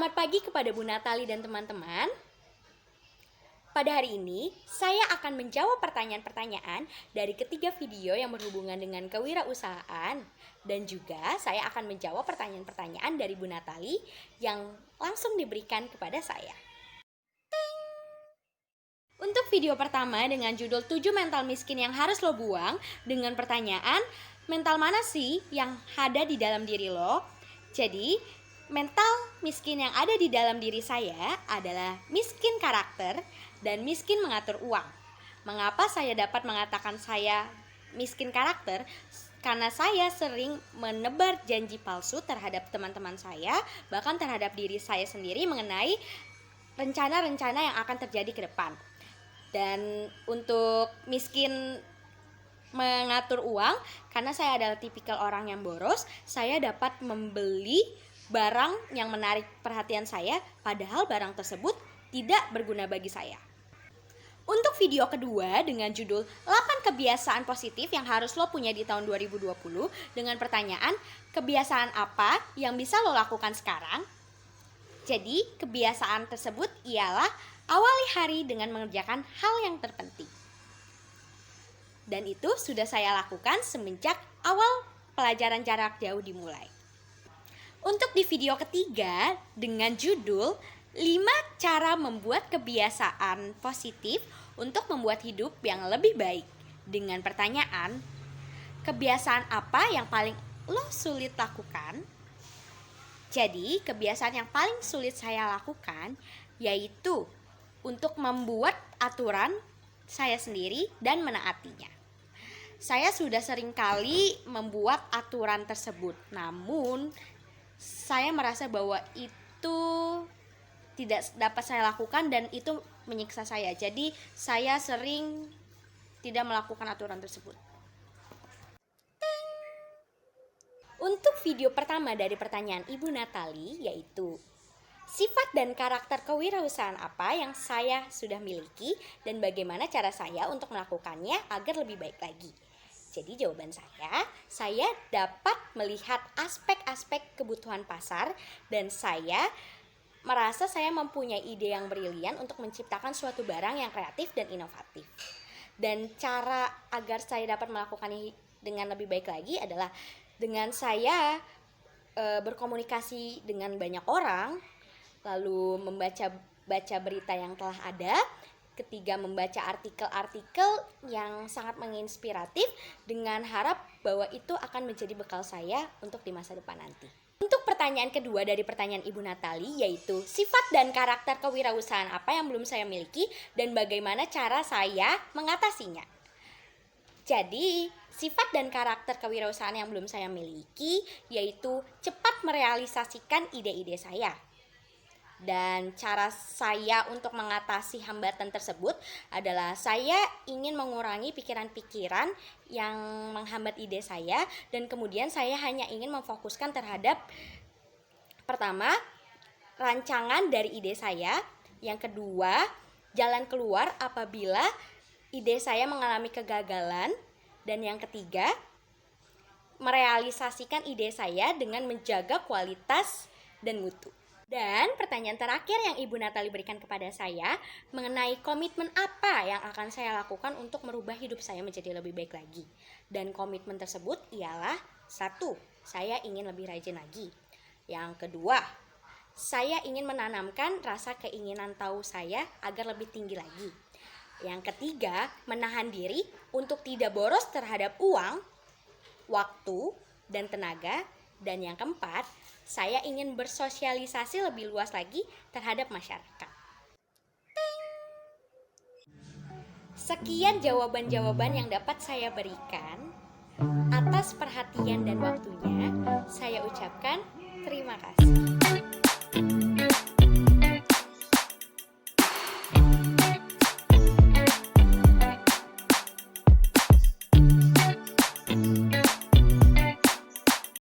Selamat pagi kepada Bu Natali dan teman-teman. Pada hari ini, saya akan menjawab pertanyaan-pertanyaan dari ketiga video yang berhubungan dengan kewirausahaan. Dan juga saya akan menjawab pertanyaan-pertanyaan dari Bu Natali yang langsung diberikan kepada saya. Untuk video pertama dengan judul 7 mental miskin yang harus lo buang, dengan pertanyaan, mental mana sih yang ada di dalam diri lo? Jadi, mental miskin yang ada di dalam diri saya adalah miskin karakter dan miskin mengatur uang. Mengapa saya dapat mengatakan saya miskin karakter? Karena saya sering menebar janji palsu terhadap teman-teman saya, bahkan terhadap diri saya sendiri mengenai rencana-rencana yang akan terjadi ke depan. Dan untuk miskin mengatur uang, karena saya adalah tipikal orang yang boros, saya dapat membeli barang yang menarik perhatian saya, padahal barang tersebut tidak berguna bagi saya. Untuk video kedua dengan judul 8 kebiasaan positif yang harus lo punya di tahun 2020 dengan pertanyaan, kebiasaan apa yang bisa lo lakukan sekarang? Jadi, kebiasaan tersebut ialah awali hari dengan mengerjakan hal yang terpenting. Dan itu sudah saya lakukan semenjak awal pelajaran jarak jauh dimulai. Untuk di video ketiga dengan judul 5 cara membuat kebiasaan positif untuk membuat hidup yang lebih baik. Dengan pertanyaan, kebiasaan apa yang paling lo sulit lakukan? Jadi, kebiasaan yang paling sulit saya lakukan yaitu untuk membuat aturan saya sendiri dan menaatinya. Saya sudah sering kali membuat aturan tersebut, namun saya merasa bahwa itu tidak dapat saya lakukan dan itu menyiksa saya. Jadi saya sering tidak melakukan aturan tersebut. Untuk video pertama dari pertanyaan Ibu Natali yaitu sifat dan karakter kewirausahaan apa yang saya sudah miliki dan bagaimana cara saya untuk melakukannya agar lebih baik lagi. Jadi jawaban saya dapat melihat aspek-aspek kebutuhan pasar dan saya merasa saya mempunyai ide yang brilian untuk menciptakan suatu barang yang kreatif dan inovatif. Dan cara agar saya dapat melakukannya dengan lebih baik lagi adalah dengan saya berkomunikasi dengan banyak orang, lalu membaca berita yang telah ada. Ketiga, membaca artikel-artikel yang sangat menginspiratif dengan harap bahwa itu akan menjadi bekal saya untuk di masa depan nanti. Untuk pertanyaan kedua dari pertanyaan Ibu Natali yaitu sifat dan karakter kewirausahaan apa yang belum saya miliki dan bagaimana cara saya mengatasinya. Jadi, sifat dan karakter kewirausahaan yang belum saya miliki yaitu cepat merealisasikan ide-ide saya. Dan cara saya untuk mengatasi hambatan tersebut adalah saya ingin mengurangi pikiran-pikiran yang menghambat ide saya dan kemudian saya hanya ingin memfokuskan terhadap pertama, rancangan dari ide saya, yang kedua, jalan keluar apabila ide saya mengalami kegagalan, dan yang ketiga, merealisasikan ide saya dengan menjaga kualitas dan mutu. Dan pertanyaan terakhir yang Ibu Natali berikan kepada saya mengenai komitmen apa yang akan saya lakukan untuk merubah hidup saya menjadi lebih baik lagi. Dan komitmen tersebut ialah 1. Saya ingin lebih rajin lagi. Yang kedua, saya ingin menanamkan rasa keinginan tahu saya agar lebih tinggi lagi. Yang ketiga, menahan diri untuk tidak boros terhadap uang, waktu, dan tenaga. Dan yang keempat, saya ingin bersosialisasi lebih luas lagi terhadap masyarakat. Sekian jawaban-jawaban yang dapat saya berikan. Atas perhatian dan waktunya, saya ucapkan terima kasih.